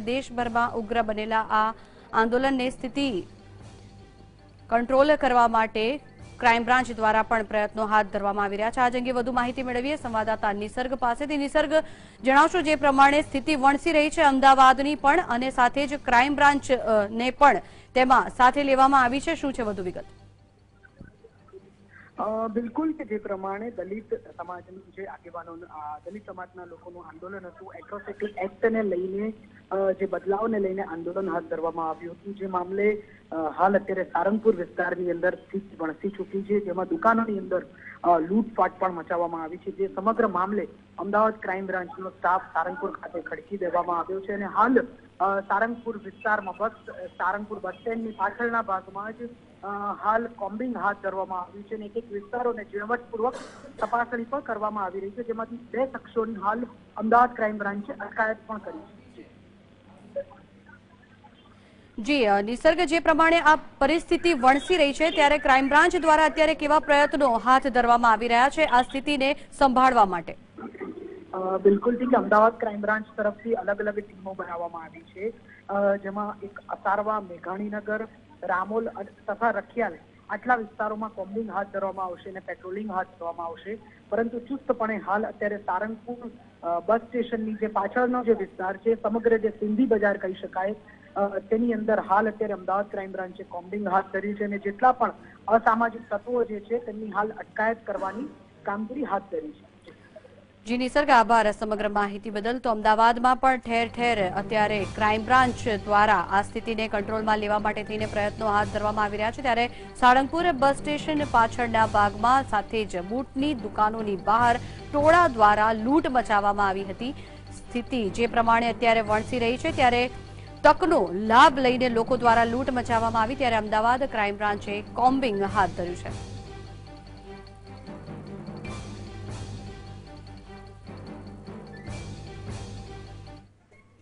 દેશભરમાં ઉગ્ર બનેલા આ આંદોલનને સ્થિતિ કંટ્રોલ કરવા માટે ક્રાઇમ બ્રાન્ચ દ્વારા પણ પ્રયત્નો હાથ ધરવામાં આવી રહ્યા છે। આજ અંગે વધુ માહિતી મેળવીએ સંવાદદાતા નિસર્ગ પાસેથી। નિસર્ગ, જણાવશો જે પ્રમાણે સ્થિતિ વણસી રહી છે અમદાવાદની પણ અને સાથે જ ક્રાઇમ બ્રાન્ચ ને પણ તેમાં સાથે લેવામાં આવી છે, શું છે વધુ વિગત? બિલકુલ કે જે પ્રમાણે દલિત સમાજનું જે આગેવાનો દલિત સમાજના લોકોનું આંદોલન હતું, એટ્રોસિટી એક્ટને લઈને જે બદલાવને લઈને આંદોલન હાથ ધરવામાં આવ્યું હતું, જે મામલે હાલ અત્યારે સારંગપુર વિસ્તારની અંદર સ્થિતિ વણસી ચૂકી છે, જેમાં દુકાનોની અંદર લૂંટફાટ પણ મચાવવામાં આવી છે। જે સમગ્ર મામલે અમદાવાદ ક્રાઇમ બ્રાન્ચનો સ્ટાફ સારંગપુર ખાતે ખડકી દેવામાં આવ્યો છે અને હાલ સારંગપુર વિસ્તારમાં સારંગપુર બસ સ્ટેન્ડની પાછળના ભાગમાં જ હાલ કોમ્બિંગ હાથ ધરવામાં આવ્યું છે અને એક વિસ્તારોને ઝીણવટપૂર્વક તપાસણી પણ કરવામાં આવી રહી છે, જેમાંથી 2 શખ્સોની હાલ અમદાવાદ ક્રાઇમ બ્રાન્ચે અટકાયત પણ કરી છે। જી નિસર્ગ, જે પ્રમાણે આ પરિસ્થિતિ વણસી રહી છે ત્યારે ક્રાઇમ બ્રાન્ચ દ્વારા અત્યારે કેવા પ્રયત્નો હાથ ધરવામાં આવી રહ્યા છે આ સ્થિતિને સંભાળવા માટે? બિલકુલ ઠીક, અમદાવાદ ક્રાઇમ બ્રાન્ચ તરફથી અલગ અલગ ટીમો બનાવવામાં આવી છે, જેમાં એક અસારવા, મેઘાણીનગર, રામોલ તથા રખિયાલ આટલા વિસ્તારોમાં કોમ્બિંગ હાથ ધરવામાં આવશે અને પેટ્રોલિંગ હાથ ધરવામાં આવશે। પરંતુ ચુસ્તપણે હાલ અત્યારે સારંગપુર બસ સ્ટેશનની જે પાછળનો જે વિસ્તાર છે, સમગ્ર જે સિંધી બજાર કહી શકાય, તેની અંદર હાલ અત્યારે અમદાવાદ ક્રાઇમ બ્રાન્ચે કોમ્બિંગ હાથ ધરી છે અને જેટલા પણ અસામાજિક તત્વો જે છે તેમની હાલ અટકાયત કરવાની કામગીરી હાથ ધરી છે। જી નિસર્ગ, આભાર સમગ્ર માહિતી બદલ। તો અમદાવાદમાં પણ ઠેર ઠેર અત્યારે ક્રાઇમ બ્રાન્ચ દ્વારા આ સ્થિતિને કંટ્રોલમાં લેવા માટે થઈને પ્રયત્નો હાથ ધરવામાં આવી રહ્યા છે, ત્યારે સાળંગપુર બસ સ્ટેશન પાછળના ભાગમાં સાથે જ બૂટની દુકાનોની બહાર ટોળા દ્વારા લૂંટ મચાવવામાં આવી હતી। સ્થિતિ જે પ્રમાણે અત્યારે વણસી રહી છે ત્યારે તકનો લાભ લઈને લોકો દ્વારા લૂંટ મચાવવામાં આવી, ત્યારે અમદાવાદ ક્રાઇમ બ્રાન્ચે કોમ્બિંગ હાથ ધર્યું છે।